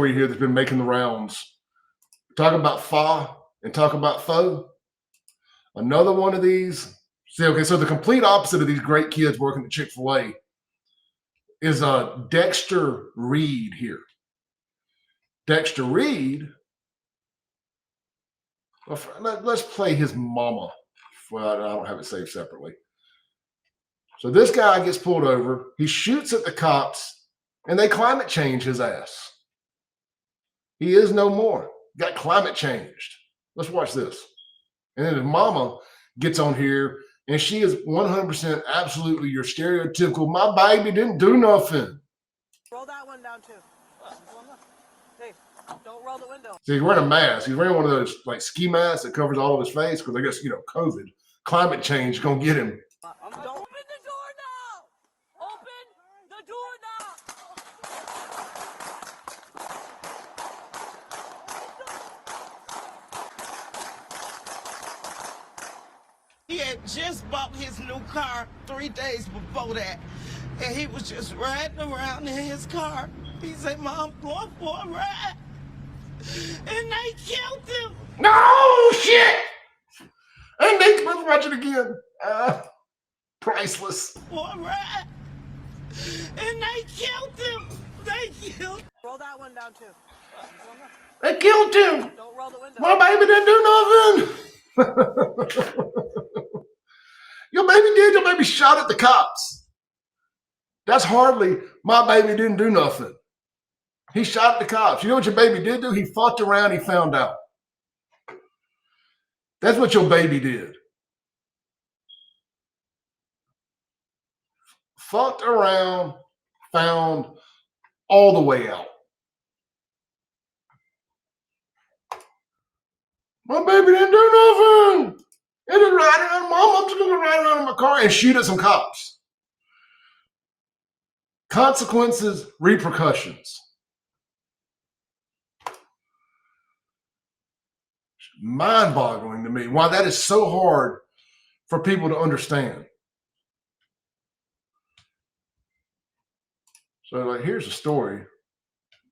story here that's been making the rounds. Talk about Fa and talk about Fo. Another one of these. See, okay, so the complete opposite of these great kids working at Chick-fil-A is Dexter Reed here. Dexter Reed, let's play his mama. Well, I don't have it saved separately. So this guy gets pulled over. He shoots at the cops, and they climate change his ass. He is no more. Got climate changed. Let's watch this. And then his mama gets on here, and she is 100% absolutely your stereotypical, my baby didn't do nothing. Roll that one down, too. Hey, don't roll the window. See, he's wearing a mask. He's wearing one of those like ski masks that covers all of his face because I guess, COVID, climate change is going to get him. Open the door now! Open the door now! He had just bought his new car 3 days before that, and he was just riding around in his car. He said, "Mom, I'm going for a ride." And they killed him. No shit! And let's watch it again. Priceless. For a ride. And they killed him. They killed him. Roll that one down, too. They killed him. Don't roll the window. My baby didn't do nothing. Your baby did. Your baby shot at the cops. That's hardly my baby didn't do nothing. He shot at the cops. You know what your baby did do? He fucked around. He found out. That's what your baby did. Fucked around, found all the way out. My baby didn't do nothing. It was riding around, Mom, I'm just going to ride around in my car and shoot at some cops. Consequences, repercussions. Mind-boggling to me why that is so hard for people to understand. So, like, here's the story.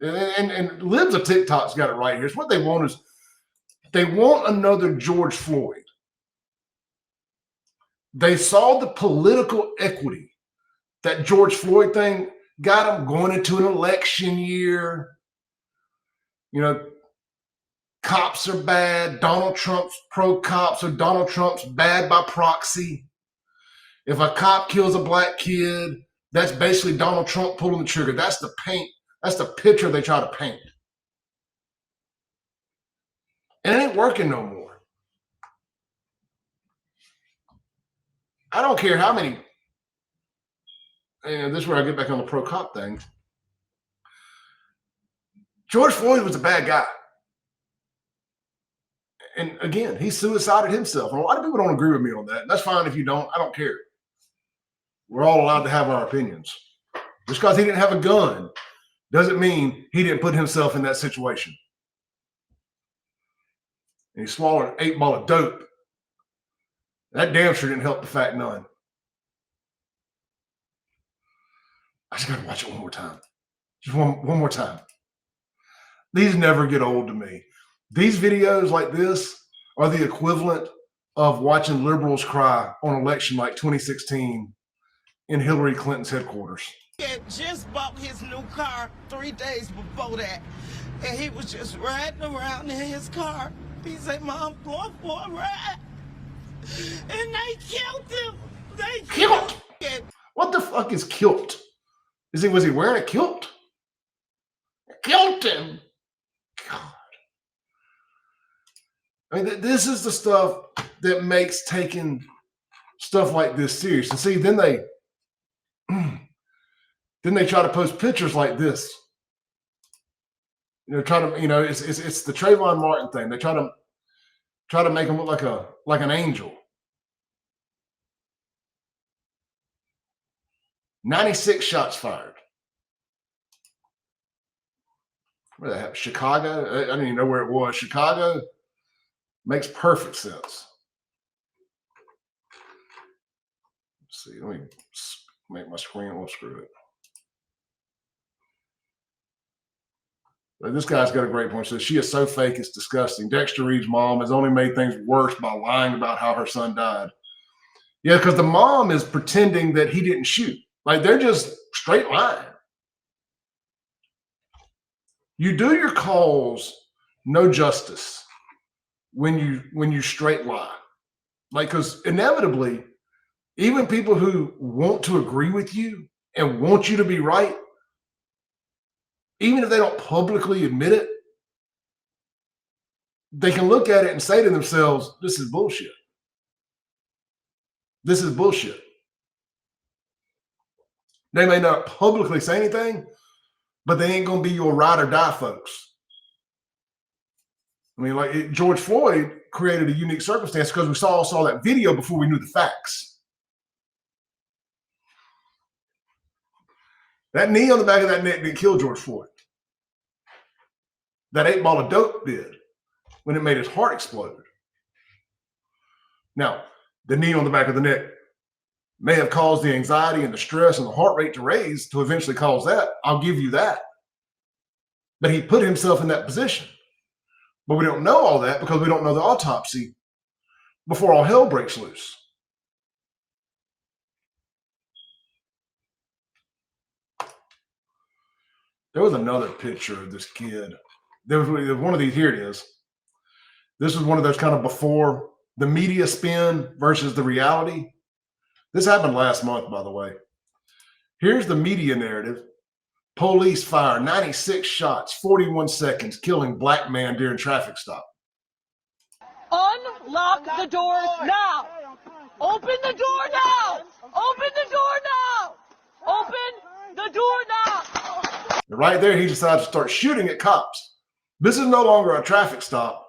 And Libs of TikTok's got it right here. It's what they want is they want another George Floyd. They saw the political equity that George Floyd thing got them going into an election year. Cops are bad. Donald Trump's pro-cops, or Donald Trump's bad by proxy. If a cop kills a black kid, that's basically Donald Trump pulling the trigger. That's the paint. That's the picture they try to paint. And it ain't working no more. I don't care how many. And this is where I get back on the pro-cop thing. George Floyd was a bad guy. And again, he suicided himself. And a lot of people don't agree with me on that. That's fine if you don't. I don't care. We're all allowed to have our opinions. Just because he didn't have a gun doesn't mean he didn't put himself in that situation. And he swallowed an 8 ball of dope. That damn sure didn't help the fact none. I just got to watch it one more time. Just one more time. These never get old to me. These videos like this are the equivalent of watching liberals cry on election like 2016 in Hillary Clinton's headquarters. He had just bought his new car 3 days before that, and he was just riding around in his car. He said, "Mom, I'm going for a ride." And they killed him. They killed him. What the fuck is kilt? Was he wearing a kilt? Killed him. God. I mean, this is the stuff that makes taking stuff like this serious. And see, then they try to post pictures like this. Try to, it's the Trayvon Martin thing. They try to make him look like an angel. 96 shots fired. Where that happened? Chicago? I didn't even know where it was. Chicago? Makes perfect sense. Let's see. Let me make my screen. We'll screw it. But this guy's got a great point. He says, she is so fake, it's disgusting. Dexter Reed's mom has only made things worse by lying about how her son died. Yeah, because the mom is pretending that he didn't shoot. Like, they're just straight lying. You do your cause no justice when you straight lie. Like, because inevitably, even people who want to agree with you and want you to be right, even if they don't publicly admit it, they can look at it and say to themselves, this is bullshit. This is bullshit. They may not publicly say anything, but they ain't going to be your ride or die folks. I mean, like George Floyd created a unique circumstance because we saw that video before we knew the facts. That knee on the back of that neck didn't kill George Floyd. That 8 ball of dope did when it made his heart explode. Now, the knee on the back of the neck may have caused the anxiety and the stress and the heart rate to raise to eventually cause that. I'll give you that. But he put himself in that position. But we don't know all that because we don't know the autopsy before all hell breaks loose. There was another picture of this kid. There was one of these. Here it is. This was one of those kind of before the media spin versus the reality. This happened last month, by the way. Here's the media narrative. Police fire 96 shots, 41 seconds, killing black man during traffic stop. Unlock the doors now. Open the door now. Open the door now. Open the door now. And right there, he decides to start shooting at cops. This is no longer a traffic stop.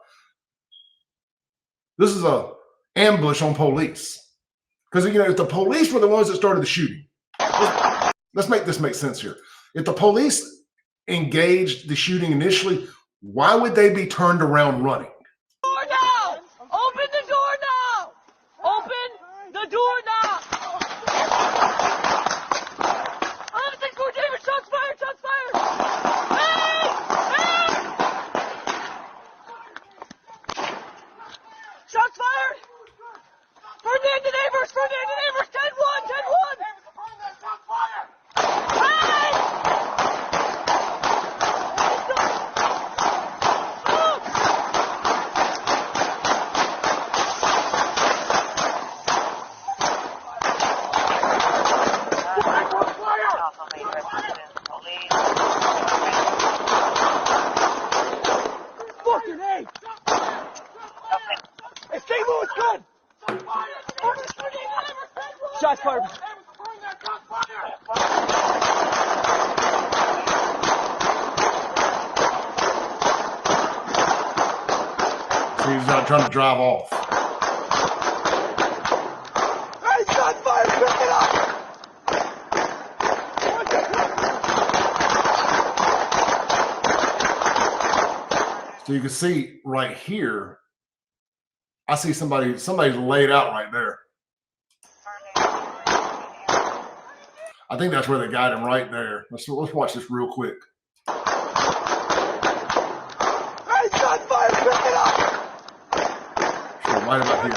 This is a ambush on police. Because, you know, if the police were the ones that started the shooting, let's make this make sense here. If the police engaged the shooting initially, why would they be turned around running? Door now! Open the door now! Open the door now! 11-6-4, David, shots fired! Shots fired! Hey! Hey! Shots fired! Ferdinand to neighbors! Ferdinand to neighbors! 10-1! 10-1! Hey! Fucking A! Hey, St. Louis, good! Shots fired. So he's not trying to drive off. Hey, shots fired! Pick it up! So you can see right here, I see somebody's laid out right there. I think that's where they got him right there. Let's watch this real quick. Hey, shots fired! Pick it up! So right about here.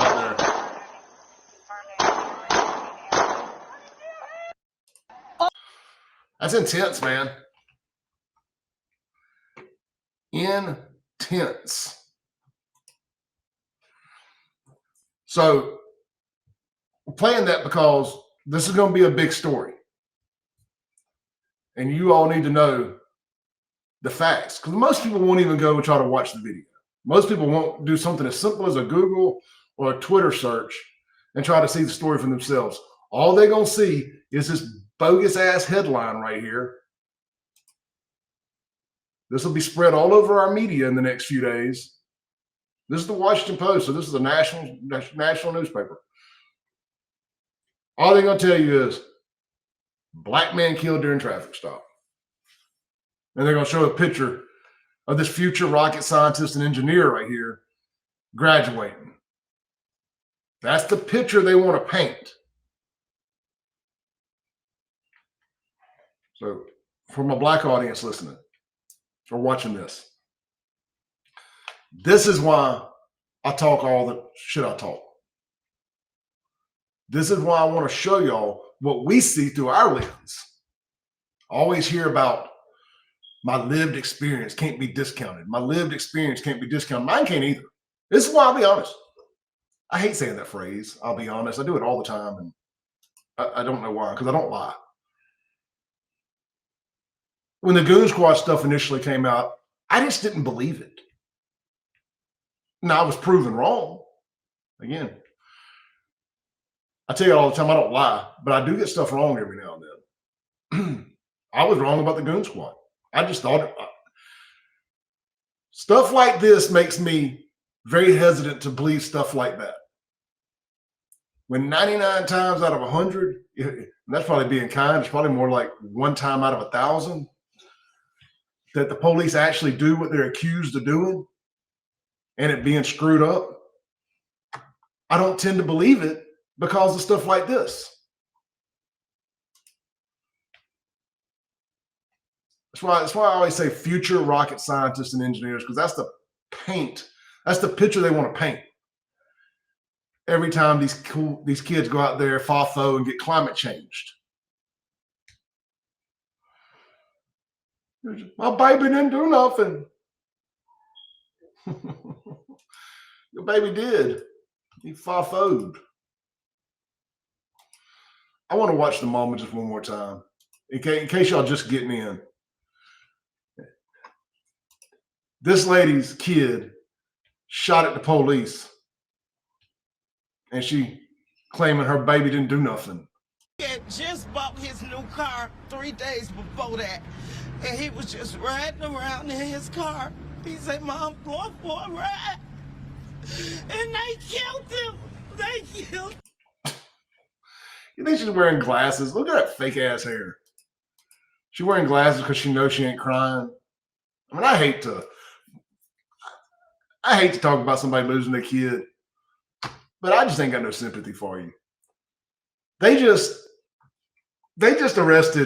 Right there. That's intense, man. Intense. So we're playing that because this is going to be a big story. And you all need to know the facts. Because most people won't even go and try to watch the video. Most people won't do something as simple as a Google or a Twitter search and try to see the story for themselves. All they're going to see is this bogus ass headline right here. This will be spread all over our media in the next few days. This is the Washington Post, so this is a national newspaper. All they're going to tell you is black man killed during traffic stop. And they're going to show a picture of this future rocket scientist and engineer right here graduating. That's the picture they want to paint. So for my black audience listening or watching this is why I talk all the shit I talk. This is why I want to show y'all what we see through our lens. I always hear about my lived experience can't be discounted. My lived experience can't be discounted. Mine can't either. This is why I'll be honest. I hate saying that phrase. I'll be honest. I do it all the time. And I don't know why, because I don't lie. When the Goon Squad stuff initially came out, I just didn't believe it. Now, I was proven wrong. Again, I tell you all the time, I don't lie, but I do get stuff wrong every now and then. I was wrong about the Goon Squad. I just thought stuff like this makes me very hesitant to believe stuff like that. When 99 times out of 100, that's probably being kind, it's probably more like 1 time out of 1,000 that the police actually do what they're accused of doing and it being screwed up. I don't tend to believe it because of stuff like this. That's why I always say future rocket scientists and engineers, because that's the paint. That's the picture they want to paint. Every time these kids go out there, Fafo, and get climate changed. My baby didn't do nothing. Your baby did. He Fafo'd. I want to watch the mama just one more time, in case y'all just getting in. This lady's kid shot at the police, and she claiming her baby didn't do nothing. He had just bought his new car 3 days before that, and he was just riding around in his car. He said, "Mom, going for a ride," and they killed him. They killed him. You think she's wearing glasses? Look at that fake ass hair. She's wearing glasses because she knows she ain't crying. I mean, I hate to talk about somebody losing their kid, but I just ain't got no sympathy for you. They just arrested